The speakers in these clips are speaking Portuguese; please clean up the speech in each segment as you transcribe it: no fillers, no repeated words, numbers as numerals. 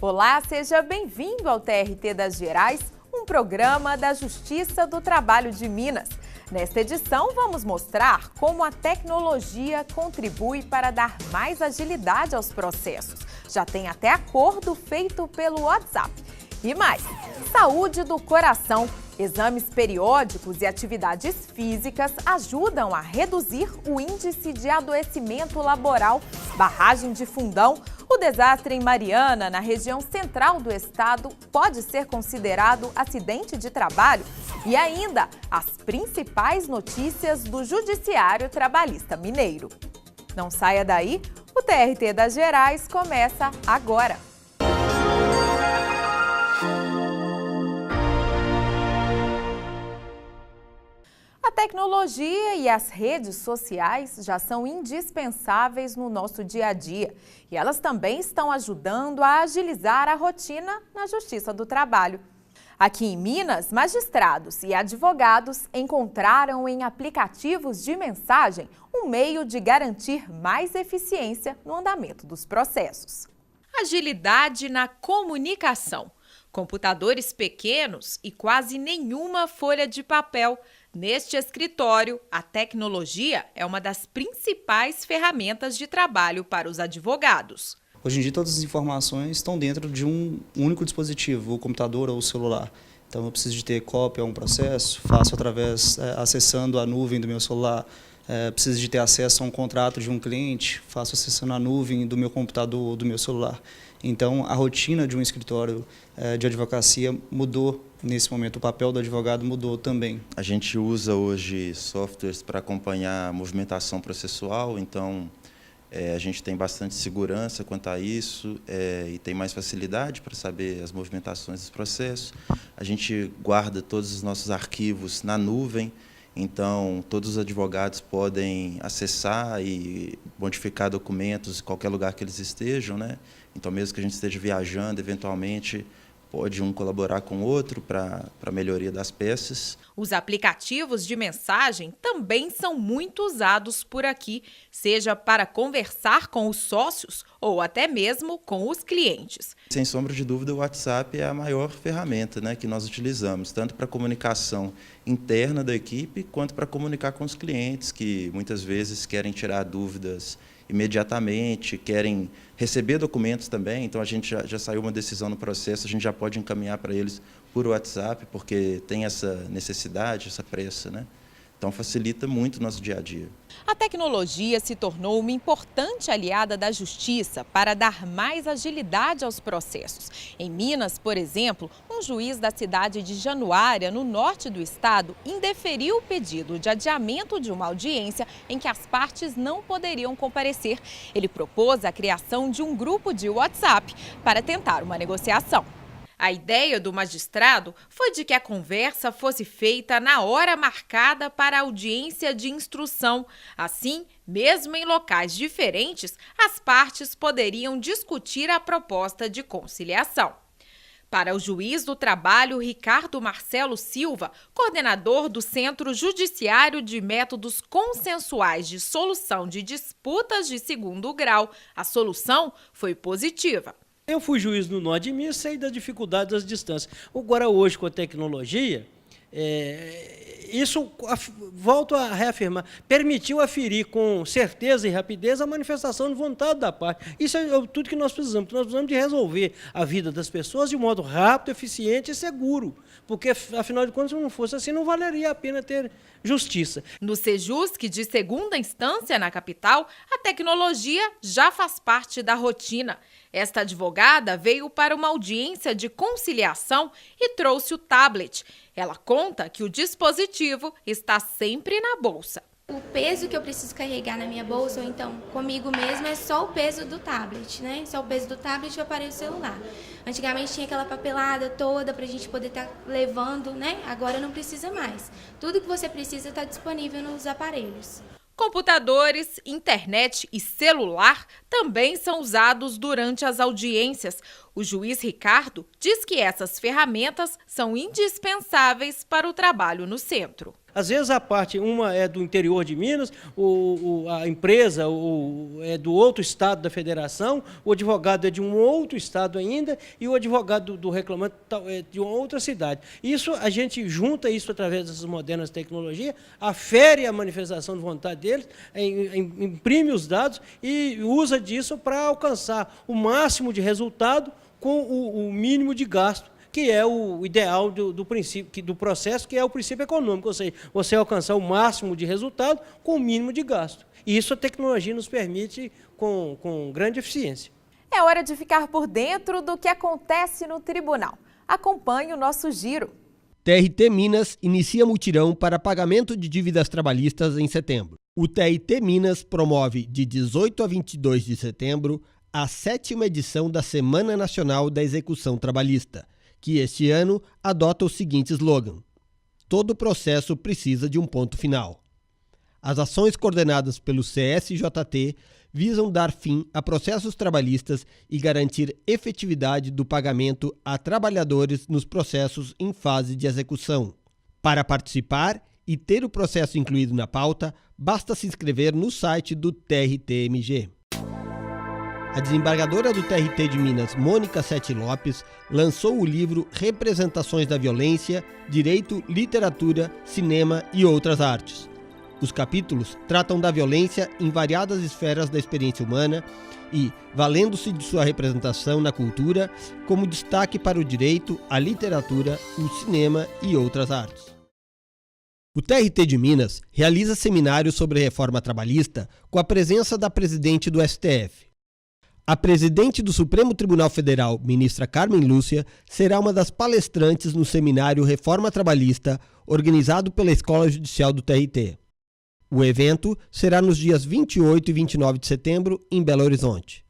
Olá, seja bem-vindo ao TRT das Gerais, um programa da Justiça do Trabalho de Minas. Nesta edição, vamos mostrar como a tecnologia contribui para dar mais agilidade aos processos. Já tem até acordo feito pelo WhatsApp. E mais, saúde do coração. Exames periódicos e atividades físicas ajudam a reduzir o índice de adoecimento laboral. Barragem de Fundão. O desastre em Mariana, na região central do estado, pode ser considerado acidente de trabalho. E ainda, as principais notícias do Judiciário Trabalhista Mineiro. Não saia daí, o TRT das Gerais começa agora. A tecnologia e as redes sociais já são indispensáveis no nosso dia a dia e elas também estão ajudando a agilizar a rotina na Justiça do Trabalho. Aqui em Minas, magistrados e advogados encontraram em aplicativos de mensagem um meio de garantir mais eficiência no andamento dos processos. Agilidade na comunicação. Computadores pequenos e quase nenhuma folha de papel. Neste escritório, a tecnologia é uma das principais ferramentas de trabalho para os advogados. Hoje em dia, todas as informações estão dentro de um único dispositivo, o computador ou o celular. Então, eu preciso de ter cópia a um processo, faço acessando a nuvem do meu celular. Preciso de ter acesso a um contrato de um cliente, faço acessando a nuvem do meu computador ou do meu celular. Então, a rotina de um escritório de advocacia mudou. Nesse momento, o papel do advogado mudou também. A gente usa hoje softwares para acompanhar a movimentação processual, então a gente tem bastante segurança quanto a isso e tem mais facilidade para saber as movimentações dos processos. A gente guarda todos os nossos arquivos na nuvem, então todos os advogados podem acessar e modificar documentos em qualquer lugar que eles estejam, né? Então, mesmo que a gente esteja viajando, eventualmente pode um colaborar com o outro para a melhoria das peças. Os aplicativos de mensagem também são muito usados por aqui, seja para conversar com os sócios ou até mesmo com os clientes. Sem sombra de dúvida, o WhatsApp é a maior ferramenta, né, que nós utilizamos, tanto para a comunicação interna da equipe, quanto para comunicar com os clientes, que muitas vezes querem tirar dúvidas imediatamente, querem receber documentos também, então a gente já saiu uma decisão no processo, a gente já pode encaminhar para eles por WhatsApp, porque tem essa necessidade, essa pressa, né? Então facilita muito o nosso dia a dia. A tecnologia se tornou uma importante aliada da Justiça para dar mais agilidade aos processos. Em Minas, por exemplo, um juiz da cidade de Januária, no norte do estado, indeferiu o pedido de adiamento de uma audiência em que as partes não poderiam comparecer. Ele propôs a criação de um grupo de WhatsApp para tentar uma negociação. A ideia do magistrado foi de que a conversa fosse feita na hora marcada para a audiência de instrução. Assim, mesmo em locais diferentes, as partes poderiam discutir a proposta de conciliação. Para o juiz do trabalho Ricardo Marcelo Silva, coordenador do Centro Judiciário de Métodos Consensuais de Solução de Disputas de Segundo Grau, a solução foi positiva. Eu fui juiz no norte de Minas, sei da dificuldade das distâncias. Agora, hoje, com a tecnologia, isso, volto a reafirmar, permitiu aferir com certeza e rapidez a manifestação de vontade da parte. Isso é tudo que nós precisamos. Nós precisamos de resolver a vida das pessoas de um modo rápido, eficiente e seguro. Porque, afinal de contas, se não fosse assim, não valeria a pena ter justiça. No Sejusc de segunda instância na capital, a tecnologia já faz parte da rotina. Esta advogada veio para uma audiência de conciliação e trouxe o tablet. Ela conta que o dispositivo está sempre na bolsa. O peso que eu preciso carregar na minha bolsa, ou então comigo mesmo, é só o peso do tablet, né? Só o peso do tablet e o aparelho celular. Antigamente tinha aquela papelada toda para a gente poder estar levando, né? Agora não precisa mais. Tudo que você precisa está disponível nos aparelhos. Computadores, internet e celular também são usados durante as audiências. O juiz Ricardo diz que essas ferramentas são indispensáveis para o trabalho no centro. Às vezes a parte, uma é do interior de Minas, a empresa é do outro estado da federação, o advogado é de um outro estado ainda e o advogado do reclamante é de uma outra cidade. Isso, a gente junta isso através dessas modernas tecnologias, afere a manifestação de vontade deles, imprime os dados e usa disso para alcançar o máximo de resultado com o mínimo de gasto, que é o ideal do princípio, do processo, que é o princípio econômico, ou seja, você alcançar o máximo de resultado com o mínimo de gasto. E isso a tecnologia nos permite com grande eficiência. É hora de ficar por dentro do que acontece no tribunal. Acompanhe o nosso giro. TRT Minas inicia mutirão para pagamento de dívidas trabalhistas em setembro. O TRT Minas promove de 18 a 22 de setembro a 7ª edição da Semana Nacional da Execução Trabalhista, que este ano adota o seguinte slogan: todo processo precisa de um ponto final. As ações coordenadas pelo CSJT visam dar fim a processos trabalhistas e garantir efetividade do pagamento a trabalhadores nos processos em fase de execução. Para participar e ter o processo incluído na pauta, basta se inscrever no site do TRT-MG. A desembargadora do TRT de Minas, Mônica Sete Lopes, lançou o livro Representações da Violência, Direito, Literatura, Cinema e Outras Artes. Os capítulos tratam da violência em variadas esferas da experiência humana e, valendo-se de sua representação na cultura, como destaque para o direito, a literatura, o cinema e outras artes. O TRT de Minas realiza seminários sobre reforma trabalhista com a presença da presidente do STF. A presidente do Supremo Tribunal Federal, ministra Carmen Lúcia, será uma das palestrantes no seminário Reforma Trabalhista, organizado pela Escola Judicial do TRT. O evento será nos dias 28 e 29 de setembro, em Belo Horizonte.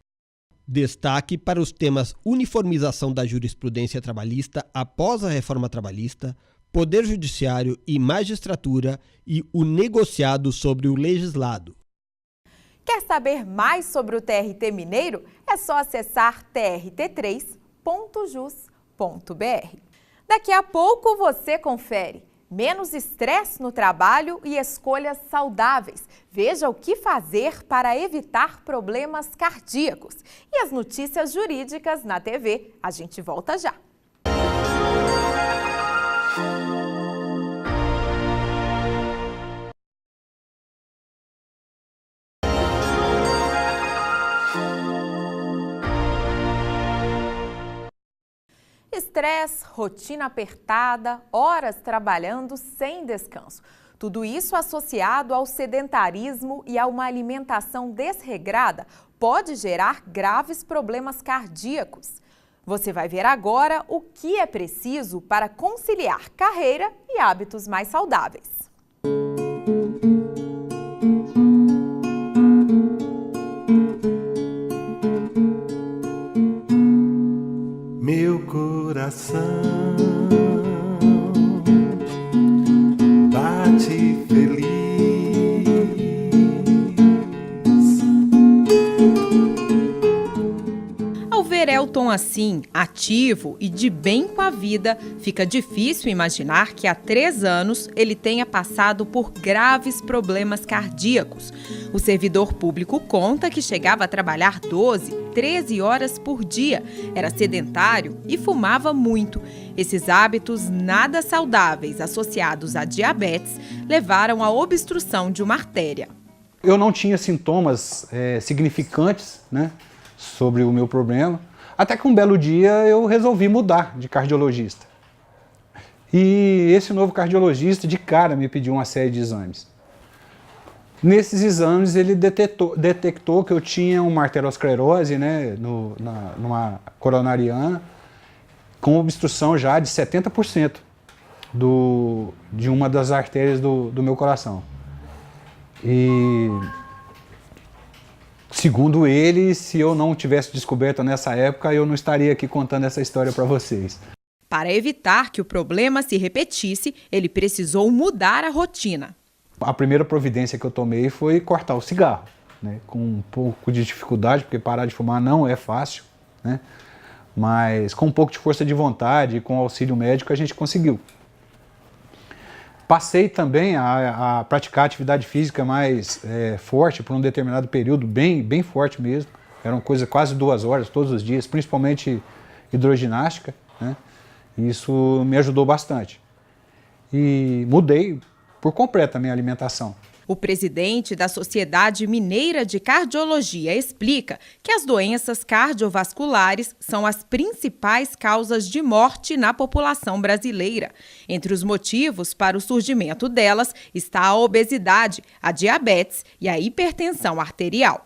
Destaque para os temas uniformização da jurisprudência trabalhista após a reforma trabalhista, Poder Judiciário e Magistratura e o negociado sobre o legislado. Quer saber mais sobre o TRT mineiro? É só acessar trt3.jus.br. Daqui a pouco você confere. Menos estresse no trabalho e escolhas saudáveis. Veja o que fazer para evitar problemas cardíacos. E as notícias jurídicas na TV. A gente volta já. Estresse, rotina apertada, horas trabalhando sem descanso. Tudo isso associado ao sedentarismo e a uma alimentação desregrada pode gerar graves problemas cardíacos. Você vai ver agora o que é preciso para conciliar carreira e hábitos mais saudáveis. Meu coração bate feliz. Ao ver Elton assim, ativo e de bem com a vida, fica difícil imaginar que há 3 anos ele tenha passado por graves problemas cardíacos. O servidor público conta que chegava a trabalhar 12, 13 horas por dia, era sedentário e fumava muito. Esses hábitos nada saudáveis associados à diabetes levaram à obstrução de uma artéria. Eu não tinha sintomas significantes, né, sobre o meu problema, até que um belo dia eu resolvi mudar de cardiologista. E esse novo cardiologista de cara me pediu uma série de exames. Nesses exames ele detectou que eu tinha uma arteriosclerose, né, numa coronariana, com obstrução já de 70% de uma das artérias do meu coração. E segundo ele, se eu não tivesse descoberto nessa época, eu não estaria aqui contando essa história para vocês. Para evitar que o problema se repetisse, ele precisou mudar a rotina. A primeira providência que eu tomei foi cortar o cigarro, né, com um pouco de dificuldade, porque parar de fumar não é fácil, né, mas com um pouco de força de vontade e com o auxílio médico a gente conseguiu. Passei também a praticar atividade física mais forte por um determinado período, bem forte mesmo. Eram coisas quase 2 horas todos os dias, principalmente hidroginástica, né? Isso me ajudou bastante. E mudei por completo a minha alimentação. O presidente da Sociedade Mineira de Cardiologia explica que as doenças cardiovasculares são as principais causas de morte na população brasileira. Entre os motivos para o surgimento delas está a obesidade, a diabetes e a hipertensão arterial.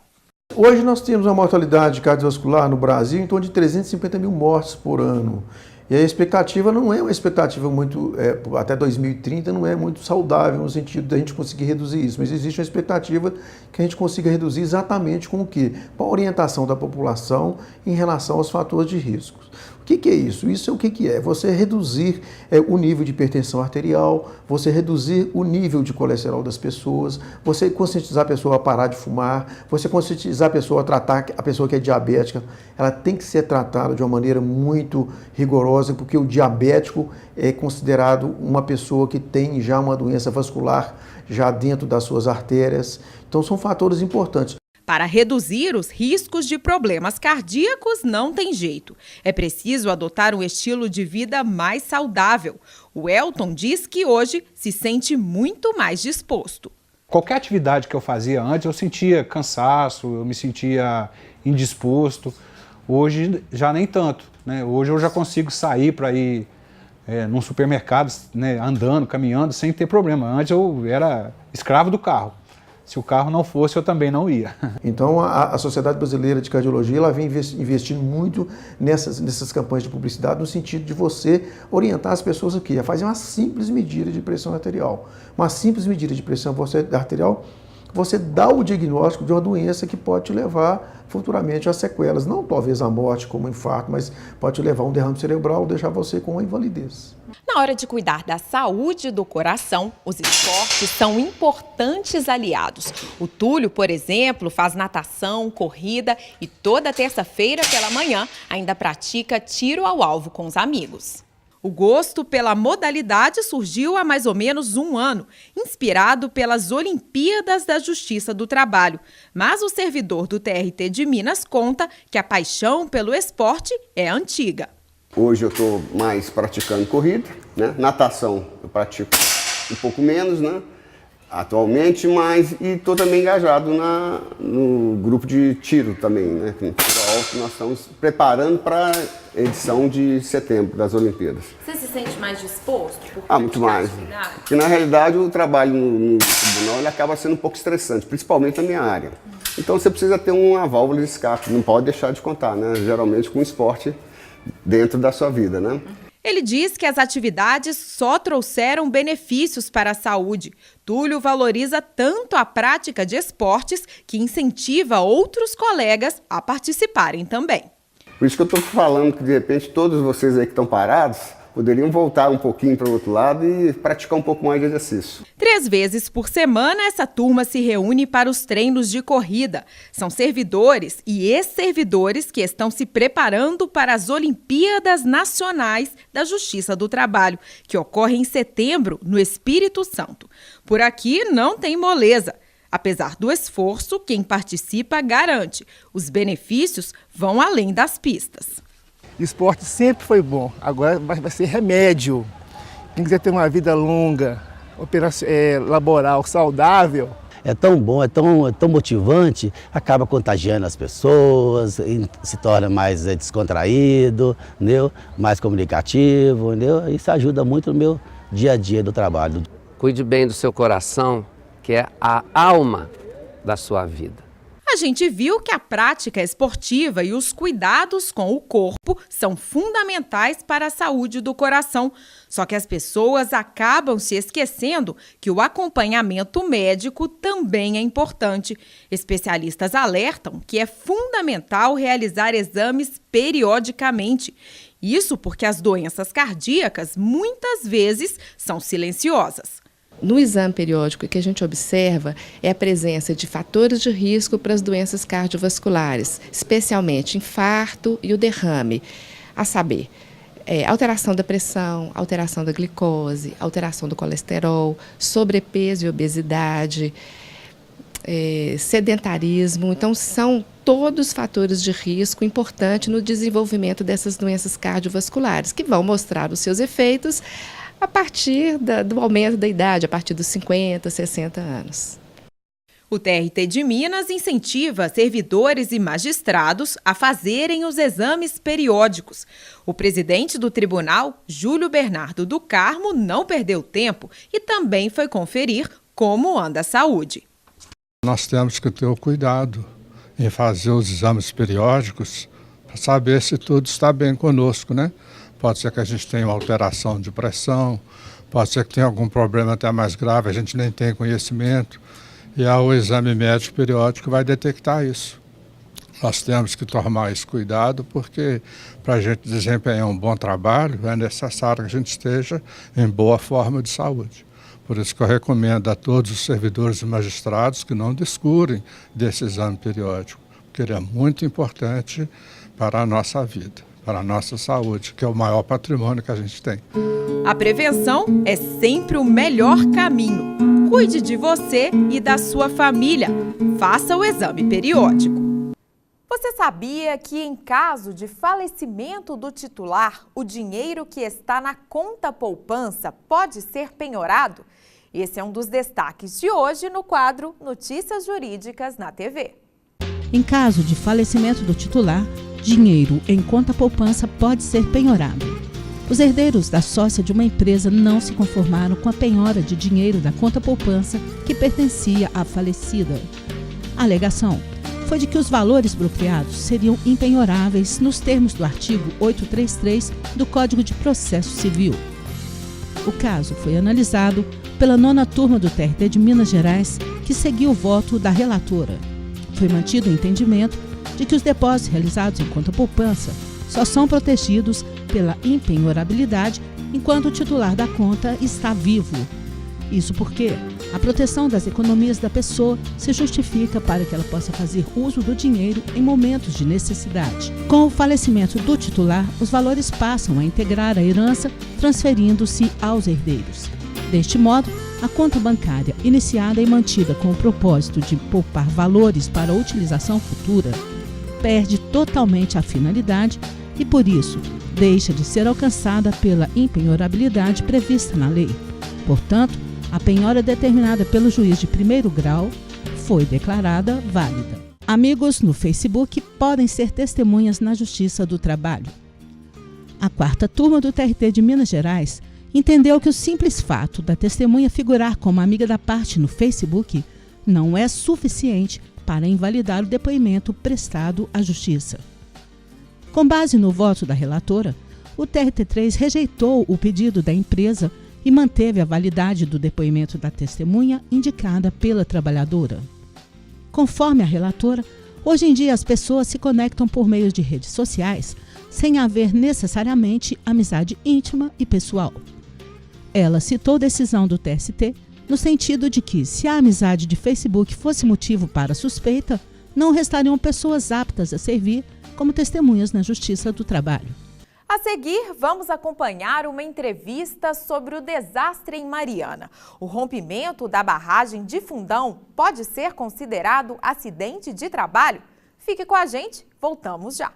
Hoje nós temos uma mortalidade cardiovascular no Brasil em torno de 350 mil mortes por ano. E a expectativa não é uma expectativa muito, até 2030, não é muito saudável no sentido de a gente conseguir reduzir isso, mas existe uma expectativa que a gente consiga reduzir exatamente com o quê? Com a orientação da população em relação aos fatores de riscos. O que é isso? Isso é o que é? Você reduzir o nível de hipertensão arterial, você reduzir o nível de colesterol das pessoas, você conscientizar a pessoa a parar de fumar, você conscientizar a pessoa a tratar a pessoa que é diabética. Ela tem que ser tratada de uma maneira muito rigorosa, porque o diabético é considerado uma pessoa que tem já uma doença vascular já dentro das suas artérias. Então são fatores importantes. Para reduzir os riscos de problemas cardíacos, não tem jeito. É preciso adotar um estilo de vida mais saudável. O Elton diz que hoje se sente muito mais disposto. Qualquer atividade que eu fazia antes, eu sentia cansaço, eu me sentia indisposto. Hoje já nem tanto, né? Hoje eu já consigo sair para ir num supermercado, né, andando, caminhando, sem ter problema. Antes eu era escravo do carro. Se o carro não fosse, eu também não ia. Então, a Sociedade Brasileira de Cardiologia ela vem investindo muito nessas campanhas de publicidade, no sentido de você orientar as pessoas aqui a fazer uma simples medida de pressão arterial. Uma simples medida de pressão arterial, você dá o diagnóstico de uma doença que pode te levar futuramente a sequelas. Não talvez a morte, como um infarto, mas pode te levar a um derrame cerebral, deixar você com uma invalidez. Na hora de cuidar da saúde do coração, os esportes são importantes aliados. O Túlio, por exemplo, faz natação, corrida e toda terça-feira pela manhã ainda pratica tiro ao alvo com os amigos. O gosto pela modalidade surgiu há mais ou menos 1 ano, inspirado pelas Olimpíadas da Justiça do Trabalho. Mas o servidor do TRT de Minas conta que a paixão pelo esporte é antiga. Hoje eu estou mais praticando corrida, né? Natação eu pratico um pouco menos, né? Atualmente, mas e estou também engajado no grupo de tiro também, né? Com tiro alto, nós estamos preparando para a edição de setembro das Olimpíadas. Você se sente mais disposto? Muito mais. Porque na realidade o trabalho no tribunal ele acaba sendo um pouco estressante, principalmente na minha área. Então você precisa ter uma válvula de escape, não pode deixar de contar, né? Geralmente com esporte dentro da sua vida, né? Ele diz que as atividades só trouxeram benefícios para a saúde. Túlio valoriza tanto a prática de esportes que incentiva outros colegas a participarem também. Por isso que eu estou falando que, de repente, todos vocês aí que estão parados poderiam voltar um pouquinho para o outro lado e praticar um pouco mais de exercício. 3 vezes por semana, essa turma se reúne para os treinos de corrida. São servidores e ex-servidores que estão se preparando para as Olimpíadas Nacionais da Justiça do Trabalho, que ocorrem em setembro, no Espírito Santo. Por aqui não tem moleza. Apesar do esforço, quem participa garante. Os benefícios vão além das pistas. Esporte sempre foi bom, agora vai ser remédio. Quem quiser ter uma vida longa, laboral, saudável. É tão bom, é tão motivante, acaba contagiando as pessoas, se torna mais descontraído, entendeu? Mais comunicativo, entendeu? Isso ajuda muito no meu dia a dia do trabalho. Cuide bem do seu coração, que é a alma da sua vida. A gente viu que a prática esportiva e os cuidados com o corpo são fundamentais para a saúde do coração. Só que as pessoas acabam se esquecendo que o acompanhamento médico também é importante. Especialistas alertam que é fundamental realizar exames periodicamente. Isso porque as doenças cardíacas muitas vezes são silenciosas. No exame periódico, o que a gente observa é a presença de fatores de risco para as doenças cardiovasculares, especialmente infarto e o derrame. a saber, alteração da pressão, alteração da glicose, alteração do colesterol, sobrepeso e obesidade, sedentarismo. Então, são todos fatores de risco importantes no desenvolvimento dessas doenças cardiovasculares, que vão mostrar os seus efeitos a partir do aumento da idade, a partir dos 50, 60 anos. O TRT de Minas incentiva servidores e magistrados a fazerem os exames periódicos. O presidente do tribunal, Júlio Bernardo do Carmo, não perdeu tempo e também foi conferir como anda a saúde. Nós temos que ter o cuidado em fazer os exames periódicos para saber se tudo está bem conosco, né? Pode ser que a gente tenha uma alteração de pressão, pode ser que tenha algum problema até mais grave, a gente nem tem conhecimento. E o exame médico periódico vai detectar isso. Nós temos que tomar esse cuidado porque para a gente desempenhar um bom trabalho é necessário que a gente esteja em boa forma de saúde. Por isso que eu recomendo a todos os servidores e magistrados que não descurem desse exame periódico, porque ele é muito importante para a nossa vida, para a nossa saúde, que é o maior patrimônio que a gente tem. A prevenção é sempre o melhor caminho. Cuide de você e da sua família. Faça o exame periódico. Você sabia que em caso de falecimento do titular, o dinheiro que está na conta poupança pode ser penhorado? Esse é um dos destaques de hoje no quadro Notícias Jurídicas na TV. Em caso de falecimento do titular, dinheiro em conta poupança pode ser penhorado. Os herdeiros da sócia de uma empresa não se conformaram com a penhora de dinheiro da conta poupança que pertencia à falecida. A alegação foi de que os valores bloqueados seriam impenhoráveis nos termos do artigo 833 do Código de Processo Civil. O caso foi analisado pela 9ª turma do TRT de Minas Gerais, que seguiu o voto da relatora. Foi mantido o entendimento de que os depósitos realizados em conta poupança só são protegidos pela impenhorabilidade enquanto o titular da conta está vivo. Isso porque a proteção das economias da pessoa se justifica para que ela possa fazer uso do dinheiro em momentos de necessidade. Com o falecimento do titular, os valores passam a integrar a herança, transferindo-se aos herdeiros. Deste modo, a conta bancária iniciada e mantida com o propósito de poupar valores para utilização futura perde totalmente a finalidade e, por isso, deixa de ser alcançada pela impenhorabilidade prevista na lei. Portanto, a penhora determinada pelo juiz de primeiro grau foi declarada válida. Amigos no Facebook podem ser testemunhas na Justiça do Trabalho. A 4ª turma do TRT de Minas Gerais entendeu que o simples fato da testemunha figurar como amiga da parte no Facebook não é suficiente para invalidar o depoimento prestado à Justiça. Com base no voto da relatora, o TRT3 rejeitou o pedido da empresa e manteve a validade do depoimento da testemunha indicada pela trabalhadora. Conforme a relatora, hoje em dia as pessoas se conectam por meio de redes sociais sem haver necessariamente amizade íntima e pessoal. Ela citou decisão do TST no sentido de que, se a amizade de Facebook fosse motivo para suspeita, não restariam pessoas aptas a servir como testemunhas na Justiça do Trabalho. A seguir, vamos acompanhar uma entrevista sobre o desastre em Mariana. O rompimento da barragem de Fundão pode ser considerado acidente de trabalho? Fique com a gente, voltamos já.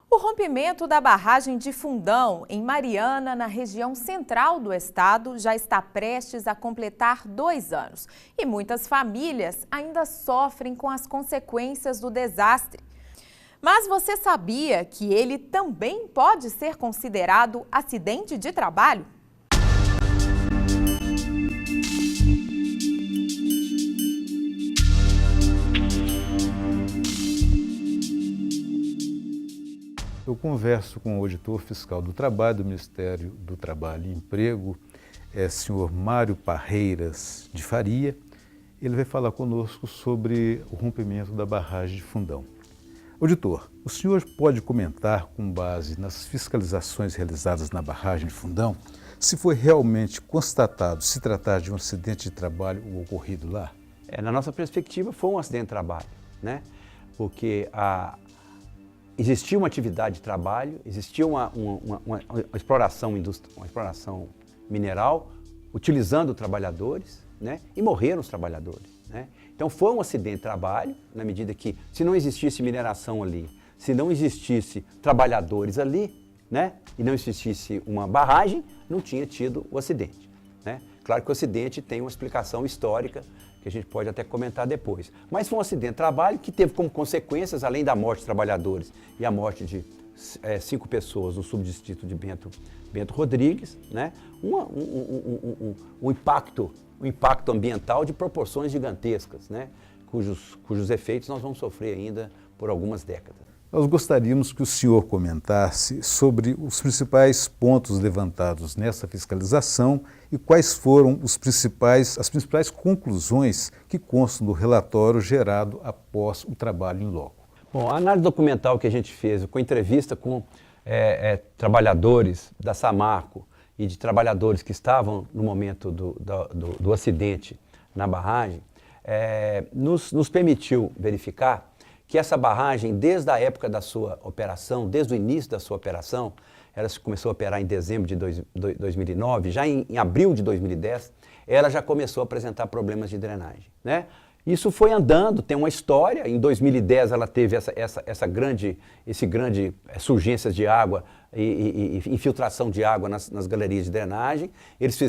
O rompimento da barragem de Fundão, em Mariana, na região central do estado, já está prestes a completar 2 anos. E muitas famílias ainda sofrem com as consequências do desastre. Mas você sabia que ele também pode ser considerado acidente de trabalho? Eu converso com o auditor fiscal do trabalho do Ministério do Trabalho e Emprego, senhor Mário Parreiras de Faria. Ele vai falar conosco sobre o rompimento da barragem de Fundão. Auditor, o senhor pode comentar, com base nas fiscalizações realizadas na barragem de Fundão, se foi realmente constatado se tratar de um acidente de trabalho ocorrido lá? Na nossa perspectiva, foi um acidente de trabalho, né? Porque existia uma atividade de trabalho, existia uma exploração mineral, utilizando trabalhadores, né? E morreram os trabalhadores, né? Então foi um acidente de trabalho, na medida que, se não existisse mineração ali, se não existisse trabalhadores ali, né? E não existisse uma barragem, não tinha tido o acidente, né? Claro que o acidente tem uma explicação histórica, que a gente pode até comentar depois. Mas foi um acidente de trabalho que teve como consequências, além da morte de trabalhadores e a morte de 5 pessoas no subdistrito de Bento Rodrigues, né? Um impacto ambiental de proporções gigantescas, né? Cujos efeitos nós vamos sofrer ainda por algumas décadas. Nós gostaríamos que o senhor comentasse sobre os principais pontos levantados nessa fiscalização e quais foram as principais conclusões que constam do relatório gerado após o trabalho em loco. Bom, a análise documental que a gente fez com entrevista com trabalhadores da Samarco e de trabalhadores que estavam no momento do acidente na barragem, nos permitiu verificar que essa barragem, desde a época da sua operação, desde o início da sua operação, ela começou a operar em dezembro de 2009, já em abril de 2010, ela já começou a apresentar problemas de drenagem, né? Isso foi andando, tem uma história. Em 2010 ela teve essa grande surgências de água e infiltração de água nas galerias de drenagem. Eles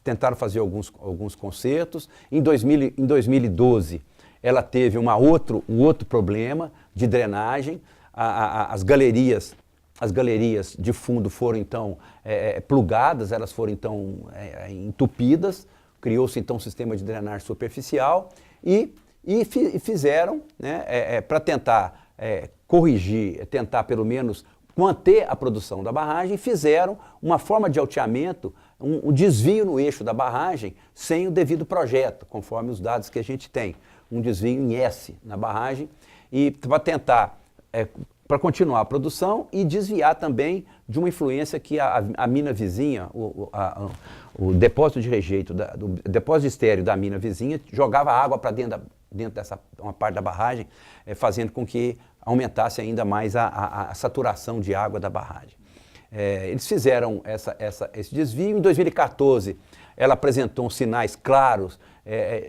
tentaram fazer alguns consertos. Em 2012 ela teve um outro problema de drenagem. As galerias de fundo foram então plugadas, elas foram então entupidas. Criou-se então um sistema de drenagem superficial e fizeram, né, para tentar corrigir, tentar pelo menos manter a produção da barragem, fizeram uma forma de alteamento, um desvio no eixo da barragem sem o devido projeto, conforme os dados que a gente tem. Um desvio em S na barragem, e para tentar, para continuar a produção e desviar também de uma influência que a mina vizinha, o depósito de rejeito, do depósito de estéreo da mina vizinha, jogava água para dentro dessa uma parte da barragem, fazendo com que aumentasse ainda mais a saturação de água da barragem. Eles fizeram esse desvio. Em 2014, ela apresentou sinais claros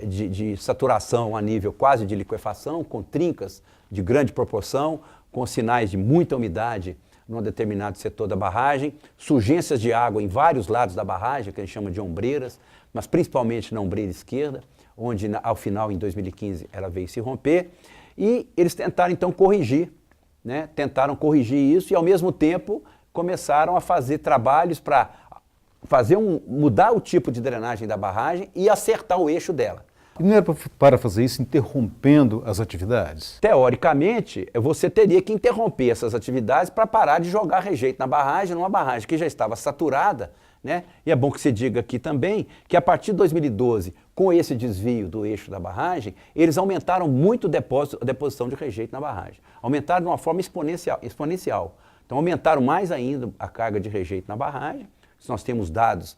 de saturação a nível quase de liquefação, com trincas de grande proporção, com sinais de muita umidade num determinado setor da barragem, surgências de água em vários lados da barragem, que a gente chama de ombreiras, mas principalmente na ombreira esquerda, onde ao final, em 2015, ela veio se romper. E eles tentaram então corrigir, né? Tentaram corrigir isso e ao mesmo tempo começaram a fazer trabalhos para mudar o tipo de drenagem da barragem e acertar o eixo dela. E não era para fazer isso interrompendo as atividades? Teoricamente, você teria que interromper essas atividades para parar de jogar rejeito na barragem, numa barragem que já estava saturada, né? E é bom que se diga aqui também que a partir de 2012, com esse desvio do eixo da barragem, eles aumentaram muito a deposição de rejeito na barragem. Aumentaram de uma forma exponencial. Então aumentaram mais ainda a carga de rejeito na barragem. Nós temos dados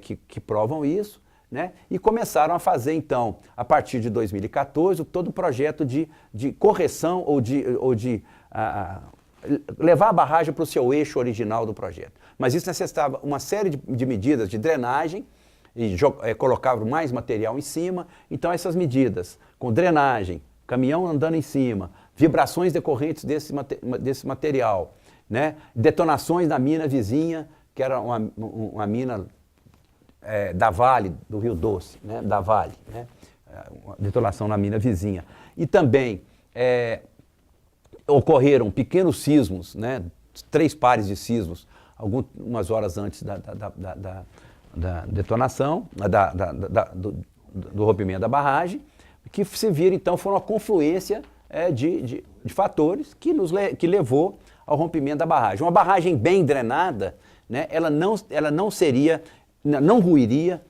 que provam isso, né? E começaram a fazer, então, a partir de 2014, todo o projeto de correção ou de levar a barragem para o seu eixo original do projeto. Mas isso necessitava uma série de medidas de drenagem e colocavam mais material em cima. Então, essas medidas, com drenagem, caminhão andando em cima, vibrações decorrentes desse material, né? Detonações na mina vizinha, que era uma mina da Vale, do Rio Doce, né? Da Vale, né? Detonação na mina vizinha. E também ocorreram pequenos sismos, né? 3 pares de sismos, algumas horas antes da detonação, do rompimento da barragem, que se viram, então, foram a confluência de fatores que levou ao rompimento da barragem. Uma barragem bem drenada, né, ela não ruiria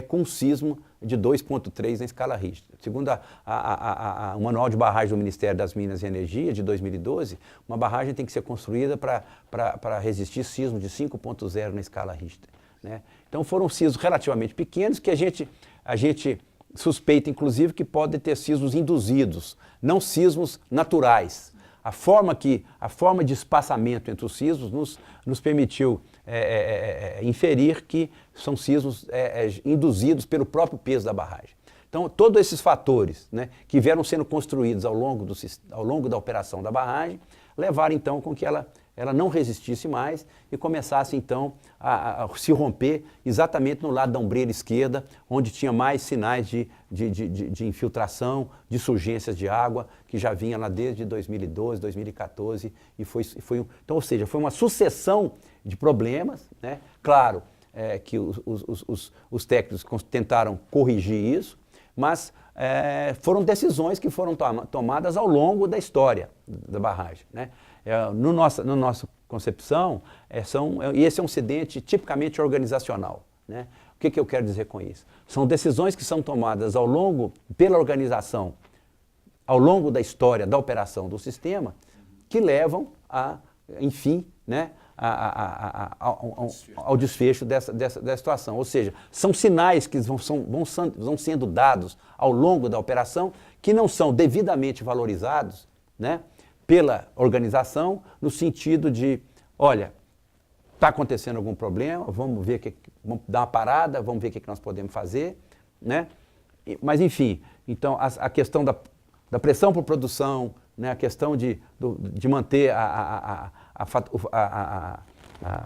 com um sismo de 2,3 na escala Richter. Segundo o Manual de Barragem do Ministério das Minas e Energia, de 2012, uma barragem tem que ser construída para resistir sismos de 5,0 na escala Richter, né? Então foram sismos relativamente pequenos que a gente suspeita, inclusive, que podem ter sismos induzidos, não sismos naturais. A forma de espaçamento entre os sismos nos permitiu inferir que são sismos induzidos pelo próprio peso da barragem. Então, todos esses fatores, né, que vieram sendo construídos ao longo da operação da barragem, levaram então com que ela não resistisse mais e começasse então a se romper exatamente no lado da ombreira esquerda, onde tinha mais sinais de infiltração, de surgências de água, que já vinha lá desde 2012, 2014, então, ou seja, foi uma sucessão de problemas, né? Claro que os técnicos tentaram corrigir isso, mas foram decisões que foram tomadas ao longo da história da barragem, né? No nossa concepção, esse é um acidente tipicamente organizacional, né? O que eu quero dizer com isso? São decisões que são tomadas pela organização, ao longo da história da operação do sistema, que levam enfim, né, ao desfecho dessa situação. Ou seja, são sinais que vão sendo dados ao longo da operação que não são devidamente valorizados, né, pela organização, no sentido de, olha, está acontecendo algum problema, vamos dar uma parada, vamos ver o que nós podemos fazer, né? Mas, enfim, então a questão da pressão por produção, né, a questão de manter a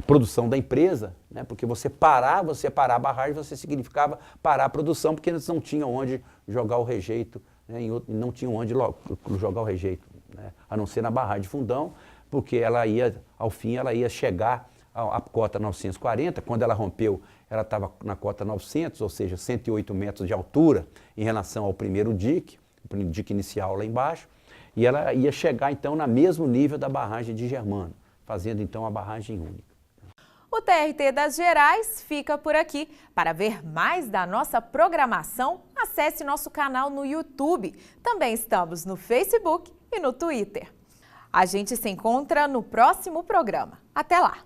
produção da empresa, né, porque você parar a barragem, você significava parar a produção, porque eles não tinham onde jogar o rejeito, né, não tinham onde jogar o rejeito, né, a não ser na barragem de Fundão, porque ao fim ela ia chegar à cota 940, quando ela rompeu, ela estava na cota 900, ou seja, 108 metros de altura em relação ao primeiro dique, o dique inicial lá embaixo, e ela ia chegar então no mesmo nível da barragem de Germano, fazendo então a barragem única. O TRT das Gerais fica por aqui. Para ver mais da nossa programação, acesse nosso canal no YouTube. Também estamos no Facebook e no Twitter. A gente se encontra no próximo programa. Até lá!